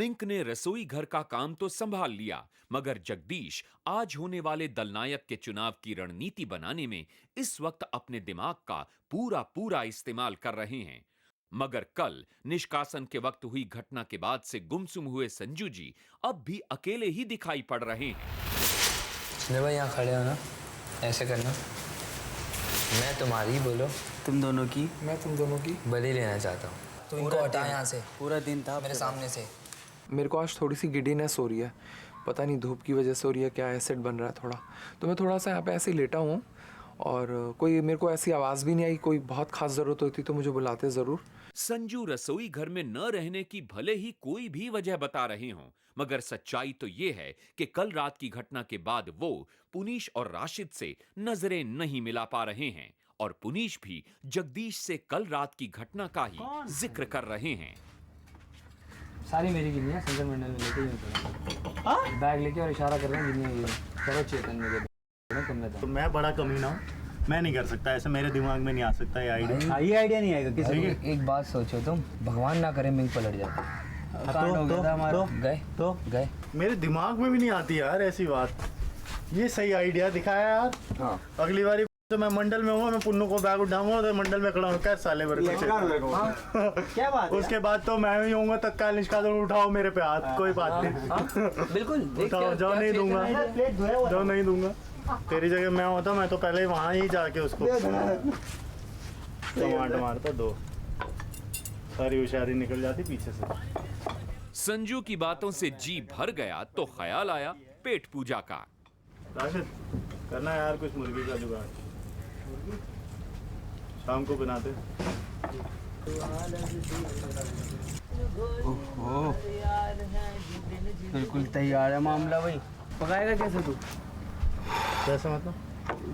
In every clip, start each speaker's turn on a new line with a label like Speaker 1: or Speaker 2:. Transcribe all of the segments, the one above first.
Speaker 1: Mink ने रसोई घर का काम तो संभाल लिया, मगर जगदीश आज होने वाले दलनायक के चुनाव की रणनीति बनाने में इस वक्त अपने दिमाग का पूरा पूरा इस्तेमाल कर रहे हैं। मगर कल निष्कासन के वक्त हुई घटना के बाद से गुमसुम हुए संजू जी अब भी अकेले ही दिखाई पड़ रहे हैं।
Speaker 2: ले भाई, यहाँ खड़े हो ना, ऐसे करना। मैं तुम्हारी, बोलो।
Speaker 3: तुम दोनों की।
Speaker 4: मैं तुम दोनों की
Speaker 2: बदली लेना चाहता हूँ।
Speaker 4: तो इनको हटा यहाँ से।
Speaker 3: पूरा दिन था
Speaker 4: मेरे सामने से। मेरे को आज थोड़ी सी गिडीनेस हो रही है, पता नहीं धूप की वजह से हो रही है, क्या एसिड बन रहा है थोड़ा। तो मैं थोड़ा सा यहाँ पे ऐसे ही लेटा हूँ और कोई मेरे को ऐसी आवाज़ भी नहीं आई। कोई बहुत खास ज़रूरत होती तो मुझे बुलाते ज़रूर।
Speaker 1: संजू रसोई घर में न रहने की भले ही कोई भी वजह बता रहे हों, मगर सच्चाई तो ये है कि कल रात की घटना के बाद वो पुनीश और राशिद से नजरें नहीं मिला पा रहे हैं और पुनीश भी जगदीश से कल रात की घटना का ही जिक्र कर रहे हैं।
Speaker 2: सारी मेरी गिनी है, संजय मंडल ने लेके ही बैग लेके और इशारा कर रहे हैं गिनी है। चलो चेतन मेरे तुमने
Speaker 5: तो मैं बड़ा कमीना हूँ, मैं नहीं कर सकता ऐसे, मेरे दिमाग में नहीं आ सकता ये आइडिया।
Speaker 3: ये आइडिया नहीं आएगा किसी को।
Speaker 2: एक बात सोचो तुम, भगवान ना करे मिंक पलट जाते। गए
Speaker 5: मेरे दिमाग में भी नहीं आती यार ऐसी बात। ये सही आइडिया दिखाया यार।
Speaker 2: हाँ।
Speaker 5: अगली बारी तो मैं मंडल में हूँ, मैं पुन्नू को बैग उठाऊंगा तो मंडल में खड़ा हूँ क्या साले भर
Speaker 3: क्या बात है?
Speaker 5: उसके बाद तो मैं ही होऊंगा तत्काल निष्कासन, उठाओ मेरे पे हाथ, कोई बात नहीं।
Speaker 2: बिल्कुल
Speaker 5: उठाओ, जाओ नहीं दूंगा, जाओ नहीं दूंगा। तेरी जगह मैं होता मैं तो पहले ही वहाँ ही जाके उसको टमाटर मारता, दो सारी होशियारी निकल जाती पीछे से।
Speaker 1: संजू की बातों से जी भर गया तो ख्याल आया पेट पूजा का।
Speaker 5: राशिद, करना यार कुछ मुर्गी का जुगाड़, शाम को बनाते।
Speaker 3: ओहो, बिल्कुल तैयार है मामला भाई। पकाएगा कैसे तू?
Speaker 5: कैसे मतलब?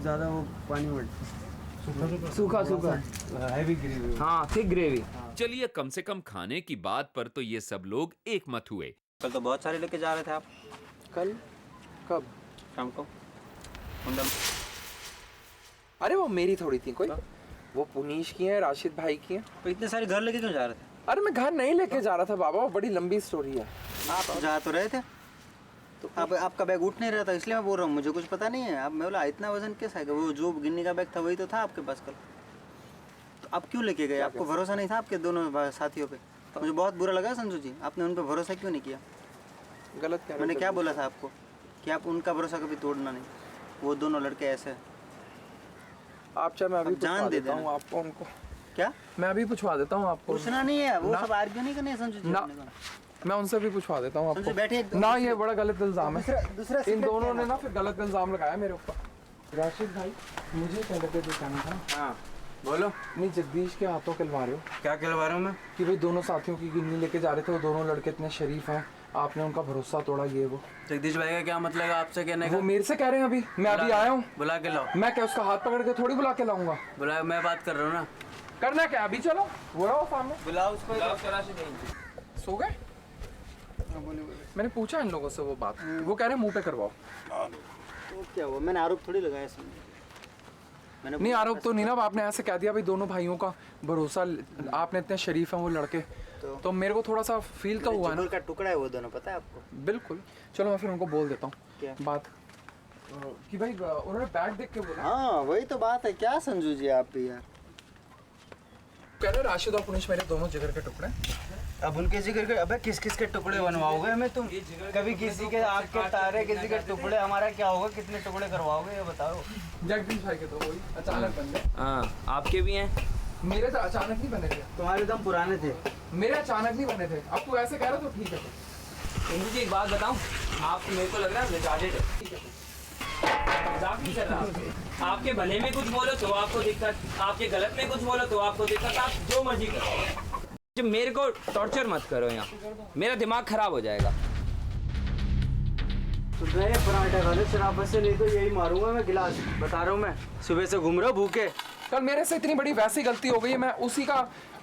Speaker 3: ज़्यादा वो पानी मत।
Speaker 2: सूखा सूखा
Speaker 3: हैवी ग्रेवी।
Speaker 2: हाँ, थिक ग्रेवी।
Speaker 1: चलिए, कम से कम खाने की बात पर तो ये सब लोग एक मत हुए।
Speaker 6: कल तो बहुत सारे लेके जा रहे थे आप।
Speaker 4: कल? कब?
Speaker 6: शाम को।
Speaker 4: अरे वो मेरी थोड़ी थी कोई, वो पुनीश की है, राशिद भाई की है।
Speaker 6: तो इतने सारे घर लेके क्यों जा रहे थे?
Speaker 4: अरे मैं घर नहीं लेके जा रहा था बाबा, वो बड़ी लंबी स्टोरी है।
Speaker 6: आप जा तो रहे थे, तो अब आपका बैग उठ नहीं रहा था, इसलिए मैं बोल रहा हूँ, मुझे कुछ पता नहीं है। अब मैं बोला इतना वजन कैसा है? वो जो गिन्नी का बैग था वही तो था आपके पास कल, तो आप क्यों लेके गए? आपको भरोसा नहीं था आपके दोनों साथियों पे? मुझे बहुत बुरा लगा संजू जी, आपने उन पर भरोसा क्यों नहीं किया?
Speaker 4: गलत क्या?
Speaker 6: मैंने क्या बोला था आपको कि आप उनका भरोसा कभी तोड़ना नहीं। वो दोनों लड़के ऐसे हैं।
Speaker 4: आप चाहे मैं अभी
Speaker 6: जान दे
Speaker 4: देता हूँ आपको उनको।
Speaker 6: क्या?
Speaker 4: मैं अभी पूछवा देता हूँ आपको।
Speaker 6: पूछना नहीं है, वो सब आर्ग्यू नहीं करने संजू जी।
Speaker 4: ना, मैं उनसे भी पूछवा देता हूँ
Speaker 6: संजू
Speaker 4: आपको।
Speaker 6: बैठे
Speaker 4: ना, ये बड़ा गलत इल्जाम है।
Speaker 6: दूसरा
Speaker 4: इन दोनों ने ना फिर गलत इल्जाम लगाया मेरे ऊपर। राशिद भाई, मुझे कहने पे जो कहना था।
Speaker 3: हाँ बोलो।
Speaker 4: नहीं, जगदीश के हाथों खिलवा रहे हो
Speaker 3: क्या खिलवा रहा हूँ मैं?
Speaker 4: कि भाई दोनों साथियों की गिन्नी लेके जा रहे थे, वो दोनों लड़के इतने शरीफ हैं, आपने उनका भरोसा तोड़ा, ये वो।
Speaker 3: जगदीश भाई का क्या मतलब है आपसे कहने का?
Speaker 4: वो मेरे से कह रहे हैं अभी, मैं अभी आया हूँ।
Speaker 3: बुला के लाओ।
Speaker 4: मैं क्या उसका हाथ पकड़ के थोड़ी बुला के लाऊंगा?
Speaker 3: बुला, मैं बात कर रहा हूँ ना।
Speaker 4: करना क्या अभी? चलो वो रहो सामने।
Speaker 3: बुलाओ उसको।
Speaker 4: सो गए? मैंने पूछा इन लोगों से वो बात, वो कह रहे हैं मुंह पे करवाओ।
Speaker 6: तो क्या हुआ? मैंने आरोप थोड़ी लगाया संजू। मैंने
Speaker 4: नहीं, आरोप तो नहीं ना, आपने ऐसे कह दिया भाई दोनों भाइयों का भरोसा, आपने इतने शरीफ हैं वो लड़के, तो मेरे को थोड़ा सा फील तो हुआ ना।
Speaker 6: का टुकड़ा है वो दोनों, पता है आपको?
Speaker 4: बिल्कुल। चलो मैं फिर उनको बोल देता
Speaker 6: क्या
Speaker 4: हूँ बात कि भाई उन्होंने बैग देख के बोला।
Speaker 6: हाँ वही तो बात है। क्या संजू जी आप भी यार
Speaker 4: कह रहे राशिद और पुनीश मेरे दोनों जिगर के टुकड़े।
Speaker 3: अब उनके जिगर के, अबे किस किस के टुकड़े बनवाओगे हमें तुम? कभी किसी के आग के तारे, किसी के टुकड़े, हमारा क्या होगा? कितने टुकड़े करवाओगे ये बताओ?
Speaker 4: जगदीश भाई के तो वही अचानक बन गए।
Speaker 3: हाँ, आपके भी हैं।
Speaker 4: मेरे तो अचानक नहीं बने थे।
Speaker 3: तुम्हारे दम पुराने थे।
Speaker 4: मेरे अचानक नहीं बने थे। अब तू ऐसे कह रहा तो ठीक है।
Speaker 7: इंदु जी एक बात बताऊं, आप मेरे को लग रहा है रिटार्डेड है। मजाक नहीं कर रहा। आपके भले में कुछ बोलो तो आपको दिक्कत, आपके गलत में कुछ बोलो तो आपको दिक्कत, आप जो मर्जी करो। मेरे को टॉर्चर मत करो, यहाँ मेरा दिमाग खराब हो जाएगा।
Speaker 3: तो गए पराठा खा ले शराबत से, नहीं तो यही मारूंगा मैं गिलास। बता रहा हूँ मैं, सुबह से घूम रहा हूँ भूखे।
Speaker 4: कल मेरे से इतनी बड़ी वैसी गलती हो गई है, मैं उसी का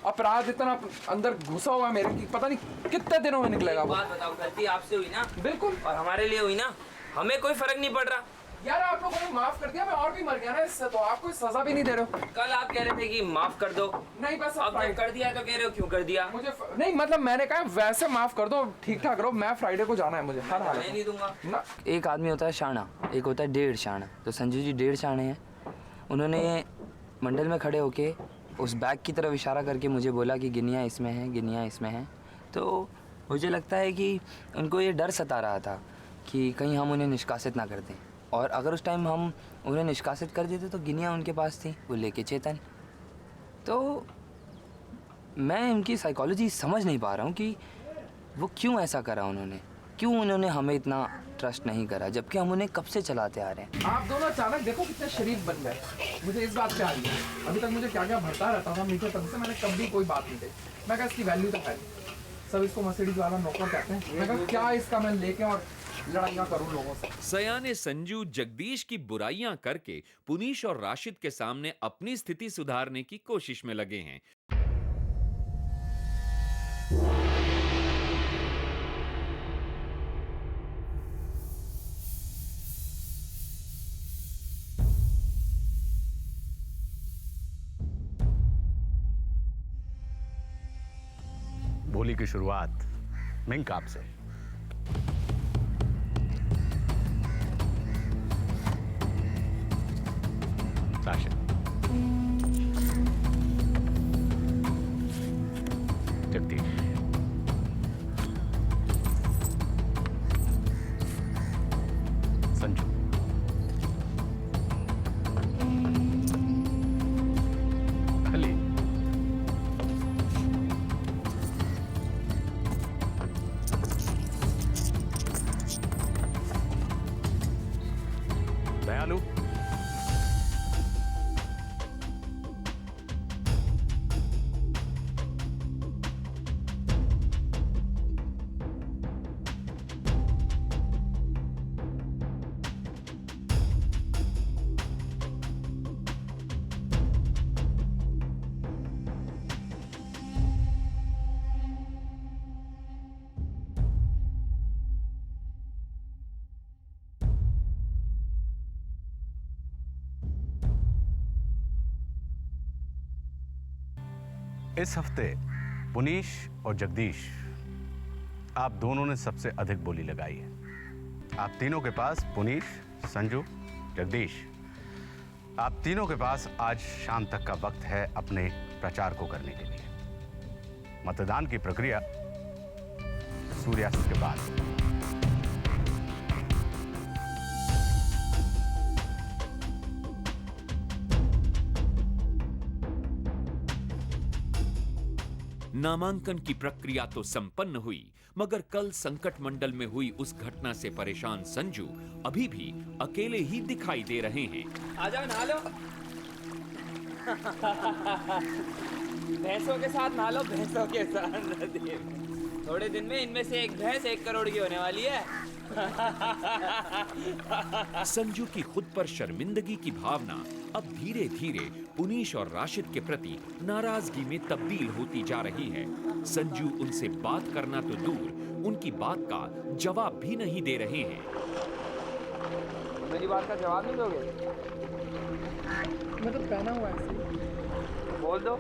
Speaker 4: अपराध इतना अंदर घुसा हुआ है मेरे की, पता नहीं कितने दिनों में निकलेगा वो।
Speaker 7: बात बताओ, गलती आपसे हुई ना?
Speaker 4: बिल्कुल।
Speaker 7: और हमारे लिए हुई ना? हमें कोई फर्क नहीं पड़ रहा।
Speaker 4: यार आप लोगों ने माफ कर दिया, मैं और भी मर गया ना इससे, तो आप कोई सजा भी नहीं दे रहे हो।
Speaker 7: कल आप कह रहे थे कि माफ कर दो,
Speaker 4: नहीं बस
Speaker 7: अब जब कर दिया तो कह रहे हो क्यों कर दिया?
Speaker 4: नहीं मतलब मैंने कहा वैसे माफ कर दो, ठीक ठाक रहो, मैं फ्राइडे को जाना है मुझे हर हाल
Speaker 7: मैं नहीं दूंगा
Speaker 4: ना।
Speaker 2: एक आदमी होता है शाना, एक होता है 1.5 शाना। तो संजू जी 1.5 शाने हैं। उन्होंने मंडल में खड़े होके उस बैग की तरफ इशारा करके मुझे बोला कि गिनियाँ इसमें हैं, गिनियाँ इसमें हैं। तो मुझे लगता है कि उनको ये डर सता रहा था कि कहीं हम उन्हें निष्कासित ना कर दें, और अगर उस टाइम हम उन्हें निष्कासित कर देते तो गिनियाँ उनके पास थी, वो लेके चेतन। तो मैं उनकी साइकोलॉजी समझ नहीं पा रहा हूँ कि वो क्यों ऐसा करा उन्होंने, क्यों उन्होंने हमें इतना ट्रस्ट नहीं करा, जबकि हम उन्हें कब से चलाते आ रहे हैं।
Speaker 4: आप दोनों अचानक देखो कितने शरीफ बन गए, मुझे इस बात पे आ रही है। अभी तक मुझे क्या क्या भरता रहता था मीठे तब से, मैंने कभी कोई बात नहीं देखी। मैं कहा इसकी वैल्यू तो है, सब इसको मर्सिडीज वाला नौकर कहते हैं। मैं कहा क्या इसका मैं लेके और लड़ाइयाँ करूँ लोगों से।
Speaker 1: सयाने संजू जगदीश की बुराइयां करके पुनीश और राशिद के सामने अपनी स्थिति सुधारने की कोशिश में लगे हैं।
Speaker 8: बोली की शुरुआत मिंक आपसे। राशिद, जगदीश, संजू, अली, दयालु, इस हफ्ते पुनीश और जगदीश, आप दोनों ने सबसे अधिक बोली लगाई है। आप तीनों के पास, पुनीश, संजू, जगदीश, आप तीनों के पास आज शाम तक का वक्त है अपने प्रचार को करने के लिए। मतदान की प्रक्रिया सूर्यास्त के बाद।
Speaker 1: नामांकन की प्रक्रिया तो संपन्न हुई, मगर कल संकट मंडल में हुई उस घटना से परेशान संजू अभी भी अकेले ही दिखाई दे रहे हैं।
Speaker 7: आ जाओ नहा लो। भैंसों के साथ नहा लो, भैंसों के साथ नदी में। थोड़े दिन में इनमें से एक भैंस 1 करोड़ की होने वाली है।
Speaker 1: संजू की खुद पर शर्मिंदगी की भावना अब धीरे धीरे पुनीश और राशिद के प्रति नाराजगी में तब्दील होती जा रही है। संजू उनसे बात करना तो दूर, उनकी बात का जवाब भी नहीं दे रहे हैं।
Speaker 2: मेरी बात का जवाब नहीं दोगे?
Speaker 4: मैं तो पहना हुआ ऐसे,
Speaker 2: बोल दो।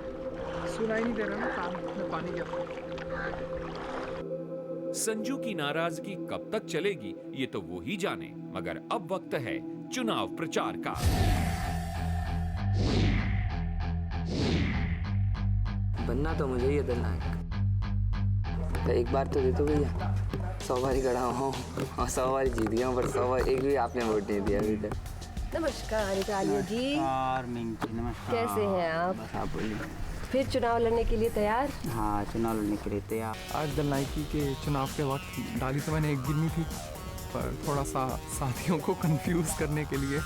Speaker 4: सुनाई नहीं दे रहा ना, कान में पानी क्या।
Speaker 1: संजू की नाराजगी कब तक चलेगी ये तो वो ही जाने, मगर अब वक्त है चुनाव प्रचार का।
Speaker 2: बनना तो मुझे ही है दलनायक। तो एक बार तो दे दो भैया, 100 बार ही खड़ा हूँ और 100 बार जीत गया हूँ, पर 100 बार एक भी आपने वोट नहीं दिया अभी तक।
Speaker 9: नमस्कार कालिया जी,
Speaker 3: नमस्कार मिंकी, नमस्कार।
Speaker 9: कैसे हैं आप?
Speaker 3: बस आप बोलिए।
Speaker 9: फिर चुनाव लड़ने के लिए तैयार?
Speaker 3: हाँ, चुनाव लड़ने के लिए तैयार।
Speaker 4: आज दलनायकी के चुनाव के वक्त डाली तो मैंने एक गिननी थी, पर थोड़ा सा साथियों को कंफ्यूज करने के लिए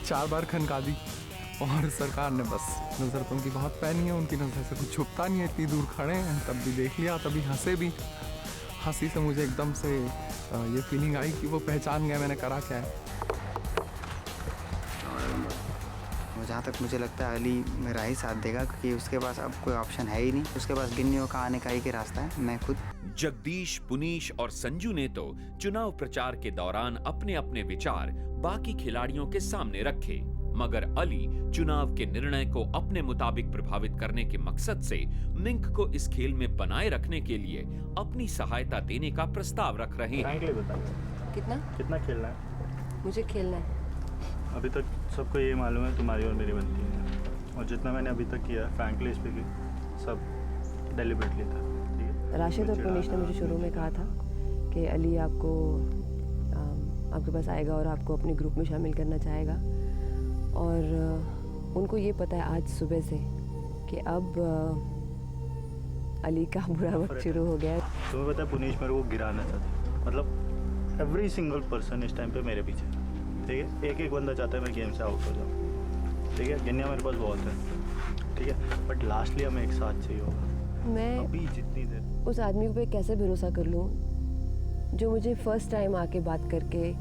Speaker 4: 4 बार खनका दी, और सरकार ने बस नज़र तो उनकी बहुत पैनी है, उनकी नज़र से कुछ छुपता नहीं है, इतनी दूर खड़े हैं तब भी देख लिया, तभी हंसे भी। हंसी से मुझे एकदम से ये फीलिंग आई कि वो पहचान गए मैंने करा क्या है।
Speaker 6: जहाँ तक मुझे लगता है अली मेरा ही साथ देगा, क्योंकि उसके पास अब कोई ऑप्शन है ही नहीं। उसके पास गिन्नियों का आने का एक ही रास्ता है, मैं खुद।
Speaker 1: जगदीश, पुनीश और संजू ने तो चुनाव प्रचार के दौरान अपने अपने विचार बाकी खिलाड़ियों के सामने रखे, मगर अली चुनाव के निर्णय को अपने मुताबिक प्रभावित करने के मकसद से मिंक को इस खेल में बनाए रखने के लिए अपनी सहायता देने का प्रस्ताव रख रहे हैं।
Speaker 5: फ्रैंकली बता, कितना खेलना है?
Speaker 9: मुझे खेलना है।
Speaker 5: अभी तक सबको ये मालूम है तुम्हारी और मेरी बनती है, और जितना मैंने अभी तक किया है फ्रैंकली स्पीकिंग सब डेलिबरेटली था। ठीक है,
Speaker 9: राशिद और पुनीश ने मुझे शुरू में कहा था कि अली आपके पास आएगा और आपको अपने ग्रुप में शामिल करना चाहेगा, और उनको ये पता है आज सुबह से कि अब अली का बुरा वक्त शुरू हो गया है।
Speaker 5: तुम्हें पता है पुनीश मेरे को गिराना चाहता, मतलब एवरी सिंगल पर्सन इस टाइम पे मेरे पीछे, ठीक है। एक एक बंदा चाहता है मैं गेम से आउट हो जाऊँ, ठीक है। गिन्निया मेरे पास बहुत है, ठीक है, बट लास्टली हमें एक साथ चाहिए होगा।
Speaker 9: मैं
Speaker 5: अभी जितनी देर
Speaker 9: उस आदमी पे कैसे भरोसा कर लूँ जो मुझे फर्स्ट टाइम आके बात करके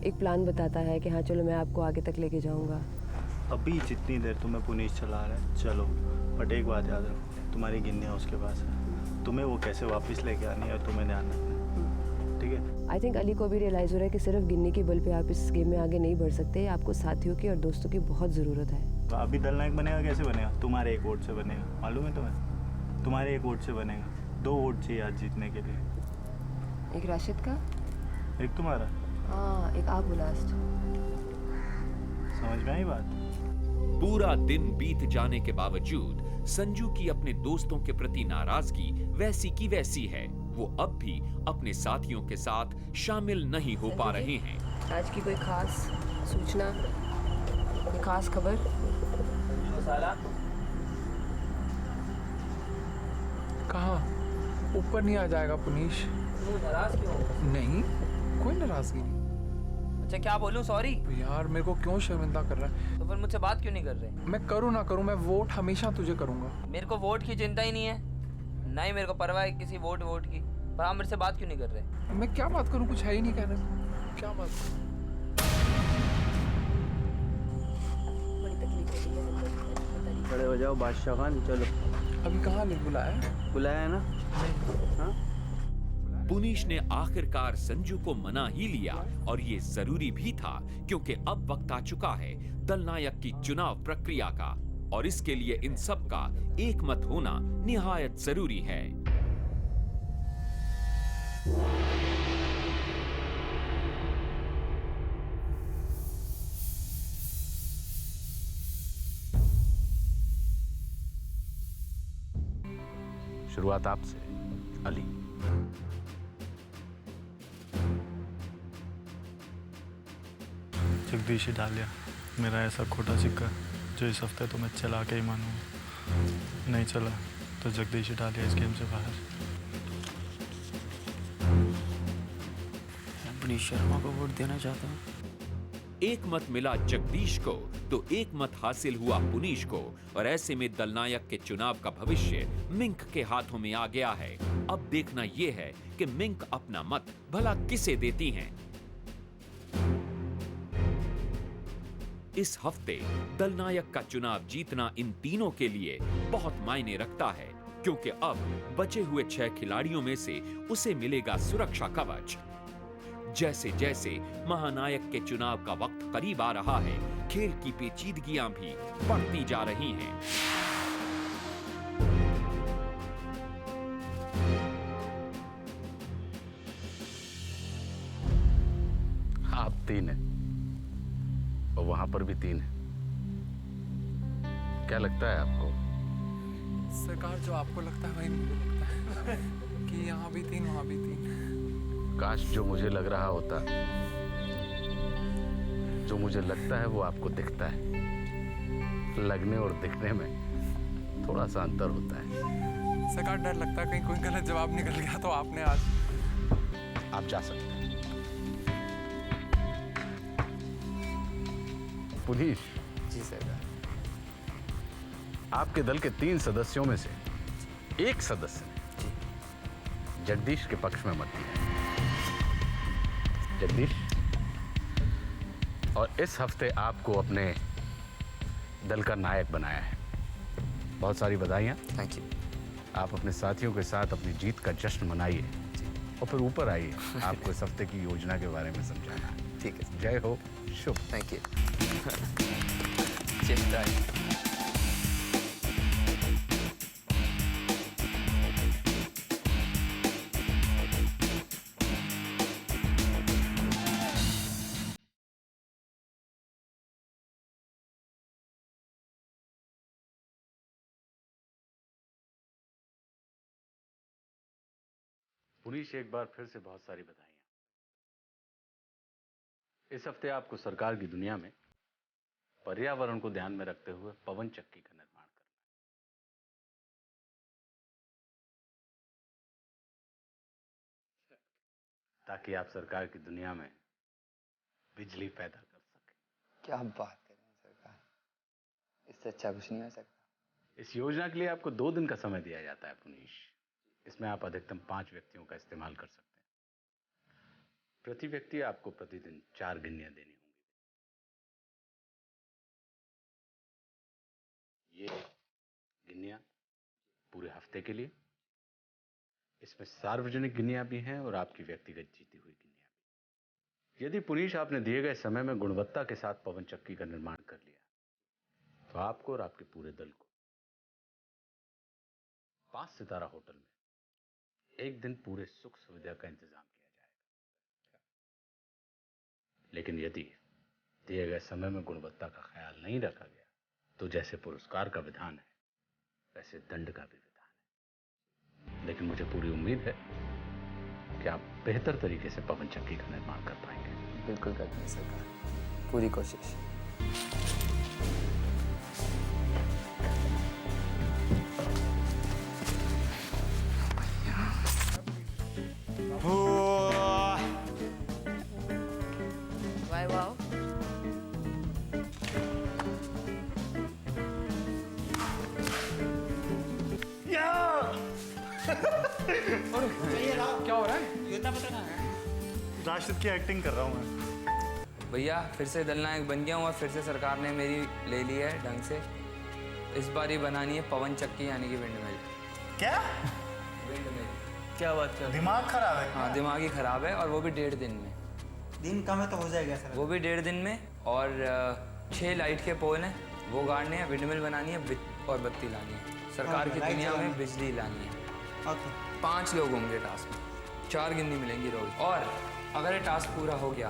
Speaker 9: एक प्लान बताता है कि हाँ चलो मैं आपको आगे तक लेके जाऊँगा।
Speaker 5: अभी जितनी देर तुम्हें पुनीश चला रहा है चलो, बट एक बात याद रखो, तुम्हारी गिन्निया उसके पास है, तुम्हें वो कैसे वापस लेके आनी है तुम्हें ध्यान रखना, ठीक है।
Speaker 9: आई थिंक अली को भी रियलाइज़ हो रहा है कि सिर्फ गिन्नी के बल पे आप इस गेम में आगे नहीं बढ़ सकते, आपको साथियों की और दोस्तों की बहुत ज़रूरत है।
Speaker 5: तो अभी दलनायक बनेगा कैसे बनेगा? तुम्हारे एक वोट से बनेगा, मालूम है तुम्हें? तुम्हारे एक वोट से बनेगा, 2 वोट चाहिए आज जीतने के लिए।
Speaker 9: एक राशिद का,
Speaker 5: एक तुम्हारा,
Speaker 9: हाँ एक आप लास्ट।
Speaker 5: समझ में आई बात?
Speaker 1: पूरा दिन बीत जाने के बावजूद संजू की अपने दोस्तों के प्रति नाराजगी वैसी की वैसी है। वो अब भी अपने साथियों के साथ शामिल नहीं हो पा रहे हैं।
Speaker 9: आज की कोई खास सूचना, कोई खास खबर?
Speaker 7: मसाला
Speaker 4: कहाँ? ऊपर नहीं आ जाएगा पुनीश?
Speaker 7: क्यों, नाराज क्यों?
Speaker 4: नहीं, कोई नाराजगी नहीं।
Speaker 2: अच्छा क्या बोलूं, सॉरी?
Speaker 4: यार मेरे को क्यों शर्मिंदा कर रहा है?
Speaker 2: तो फिर मुझसे बात क्यों नहीं कर रहे?
Speaker 4: मैं करूँ ना करूँ, मैं वोट हमेशा तुझे करूँगा।
Speaker 2: मेरे को वोट की चिंता ही नहीं है, ना ही मेरे को परवाह है किसी वोट की, पर आप मेरे से बात क्यों नहीं कर रहे?
Speaker 4: मैं क्या बात करूँ, कुछ है ही नहीं कहने को। क्या बात करूँ?
Speaker 9: बड़ी तकलीफ होती है।
Speaker 6: खड़े हो जाओ बादशाह खान, चलो।
Speaker 4: अभी कहाँ ले बुलाया?
Speaker 6: बुलाया है ना? हाँ?
Speaker 1: पुनीश ने आखिरकार संजू को मना ही लिया, और ये जरूरी भी था क्योंकि अब वक्त आ चुका है दलनायक की चुनाव प्रक्रिया का, और इसके लिए इन सब का एक मत होना निहायत जरूरी है।
Speaker 8: शुरुआत आपसे, अली।
Speaker 5: जगदीश ही डाल लिया मेरा ऐसा खोटा सिक्का जो इस हफ्ते तो मैं चला के ही मानूंगा। नहीं चला तो जगदीश ही डाल लिया इस गेम से बाहर।
Speaker 3: पुनीश शर्मा को वोट देना चाहता हूँ।
Speaker 1: एक मत मिला जगदीश को तो एक मत हासिल हुआ पुनीश को, और ऐसे में दलनायक के चुनाव का भविष्य मिंक के हाथों में आ गया है। अब देखना यह है कि मिंक अपना मत भला किसे देती हैं। इस हफ्ते दलनायक का चुनाव जीतना इन तीनों के लिए बहुत मायने रखता है, क्योंकि अब बचे हुए 6 खिलाड़ियों में से उसे मिलेगा सुरक्षा कवच। जैसे जैसे महानायक के चुनाव का वक्त करीब आ रहा है, खेल की पेचीदगियां भी बढ़ती जा रही हैं।
Speaker 8: आप 3 हैं और वहां पर भी 3 हैं। क्या लगता है आपको?
Speaker 4: सरकार, जो आपको लगता है वही मुझे लगता है कि यहाँ भी 3 वहाँ भी 3।
Speaker 8: काश जो मुझे लग रहा होता, जो मुझे लगता है वो आपको दिखता है। लगने और दिखने में थोड़ा सा अंतर होता है।
Speaker 4: सरकार, डर लगता है कहीं कोई गलत जवाब निकल गया तो आपने आज।
Speaker 8: आप जा सकते हैं। पुनीश
Speaker 2: जी सरकार।
Speaker 8: आपके दल के 3 सदस्यों में से एक सदस्य ने जगदीश के पक्ष में मत दिया। जगदीश, और इस हफ्ते आपको अपने दल का नायक बनाया है। बहुत सारी बधाइयाँ।
Speaker 2: Thank you.
Speaker 8: आप अपने साथियों के साथ अपनी जीत का जश्न मनाइए और फिर ऊपर आइए। आपको इस हफ्ते की योजना के बारे में समझाना है।
Speaker 2: ठीक है।
Speaker 8: जय हो, शुभ।
Speaker 2: Thank you. चेष्टा है।
Speaker 8: पुनीश, एक बार फिर से बहुत सारी बधाइयाँ। इस हफ्ते आपको सरकार की दुनिया में पर्यावरण को ध्यान में रखते हुए पवन चक्की का निर्माण करना है। ताकि आप सरकार की दुनिया में बिजली पैदा कर सकें।
Speaker 2: क्या बात कर रहे हैं सरकार, इससे अच्छा कुछ नहीं हो सकता।
Speaker 8: इस योजना के लिए आपको 2 दिन का समय दिया जाता है पुनीश। इसमें आप अधिकतम 5 व्यक्तियों का इस्तेमाल कर सकते हैं। प्रति व्यक्ति आपको प्रतिदिन 4 गिन्नियां देनी होंगी। ये गिन्नियां पूरे हफ्ते के लिए। इसमें सार्वजनिक गिन्नियां भी हैं और आपकी व्यक्तिगत जीती हुई गिन्नियां भी। यदि पुनीश आपने दिए गए समय में गुणवत्ता के साथ पवन चक्की का निर्माण कर लिया तो आपको और आपके पूरे दल को 5 सितारा होटल में एक दिन पूरे सुख सुविधा का इंतजाम किया जाएगा। लेकिन यदि दिए गए समय में गुणवत्ता का ख्याल नहीं रखा गया तो जैसे पुरस्कार का विधान है वैसे दंड का भी विधान है। लेकिन मुझे पूरी उम्मीद है कि आप बेहतर तरीके से पवन चक्की का निर्माण कर पाएंगे।
Speaker 2: बिल्कुल करेंगे सरकार, पूरी कोशिश।
Speaker 9: वाह वाह।
Speaker 4: क्या हो रहा है?
Speaker 5: राशिद की एक्टिंग कर रहा हूँ मैं।
Speaker 2: भैया फिर से दलनायक बन गया हूँ और फिर से सरकार ने मेरी ले ली है ढंग से। इस बार ही बनानी है पवन चक्की यानी कि विंड मिल।
Speaker 5: क्या
Speaker 2: विंड मिल।
Speaker 3: क्या बात कर
Speaker 5: दिमाग खराब है?
Speaker 2: हाँ दिमाग ही खराब है और वो भी 1.5 दिन में।
Speaker 6: दिन कम है तो हो जाएगा सर।
Speaker 2: वो भी 1.5 दिन में। और 6 लाइट के पोल हैं वो गाड़ने हैं, विंड मिल बनानी है और बत्ती लानी है। सरकार की दुनिया में बिजली लानी है।
Speaker 6: ओके
Speaker 2: 5 लोग होंगे टास्क में, 4 गिन्नी मिलेंगी रोज। और अगर ये टास्क पूरा हो गया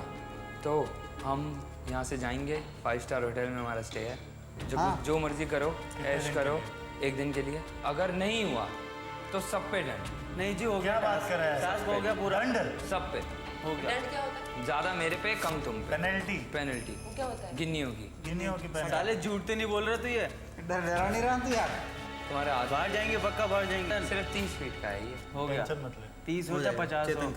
Speaker 2: तो हम यहाँ से जाएंगे 5 स्टार होटल में हमारा स्टे है। जो मर्जी करो, ऐश करो 1 दिन के लिए। अगर नहीं हुआ तो सब पे दंड।
Speaker 3: नहीं जी हो गया।
Speaker 5: क्या बात कर रहा है?
Speaker 3: टास्क हो गया पूरा।
Speaker 5: दंड
Speaker 2: सब पे
Speaker 3: हो गया।
Speaker 9: दंड क्या होता है?
Speaker 2: ज़्यादा मेरे पे कम तुम पे।
Speaker 5: पेनल्टी
Speaker 2: पेनल्टी
Speaker 9: वो क्या होता है?
Speaker 2: गिन्नियों की।
Speaker 5: गिन्नियों की पेनल्टी।
Speaker 3: साले झूठ तो नहीं बोल रहे तू ये?
Speaker 6: डरा नहीं रहा तू यार।
Speaker 2: तुम्हारे हाथ
Speaker 3: बाहर जाएंगे पक्का बाहर जाएंगे।
Speaker 2: सिर्फ 30 फीट का है ये।
Speaker 3: हो गया।
Speaker 5: टेंशन मत ले।
Speaker 3: 30 हो या 50 हो।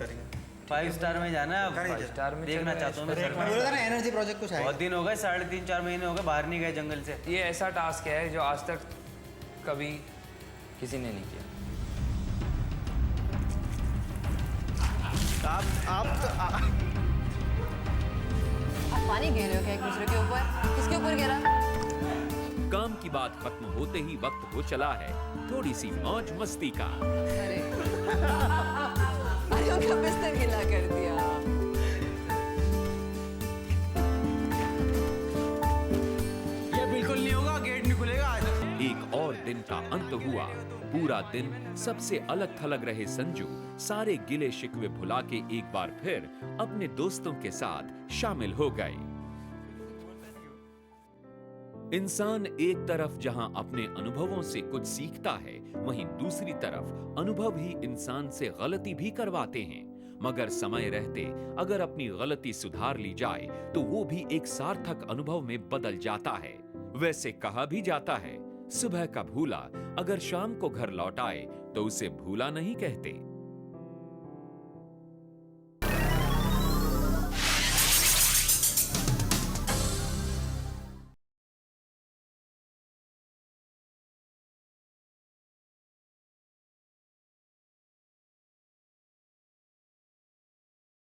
Speaker 3: 5 स्टार में जाना है अब।
Speaker 2: 5 स्टार में
Speaker 3: देखना
Speaker 2: चलो,
Speaker 3: चाहता हूँ मैं
Speaker 2: ऐश
Speaker 3: सरकार।
Speaker 6: बोला था ना एनर्जी प्रोजेक्ट कुछ
Speaker 3: बहुत
Speaker 6: है।
Speaker 3: दिन हो गए, 3.5-4 महीने हो गए बाहर नहीं गए जंगल से।
Speaker 2: ये ऐसा टास्क है जो आज तक कभी किसी ने नहीं किया।
Speaker 9: आप पानी गिर रहे हो क्या एक दूसरे के ऊपर? किसके ऊपर गिरा?
Speaker 1: काम की बात खत्म होते ही वक्त हो चला है थोड़ी सी मौज मस्ती का।
Speaker 9: अरे अरे उनका बिस्तर गीला कर दिया।
Speaker 3: ये बिल्कुल नहीं होगा, गेट नहीं खुलेगा आज।
Speaker 1: एक और दिन का अंत हुआ। पूरा दिन सबसे अलग थलग रहे संजू सारे गिले शिकवे भुला के एक बार फिर अपने दोस्तों के साथ शामिल हो गए। इंसान एक तरफ जहां अपने अनुभवों से कुछ सीखता है, वहीं दूसरी तरफ अनुभव ही इंसान से गलती भी करवाते हैं। मगर समय रहते अगर अपनी गलती सुधार ली जाए तो वो भी एक सार्थक अनुभव में बदल जाता है। वैसे कहा भी जाता है, सुबह का भूला अगर शाम को घर लौट आए तो उसे भूला नहीं कहते।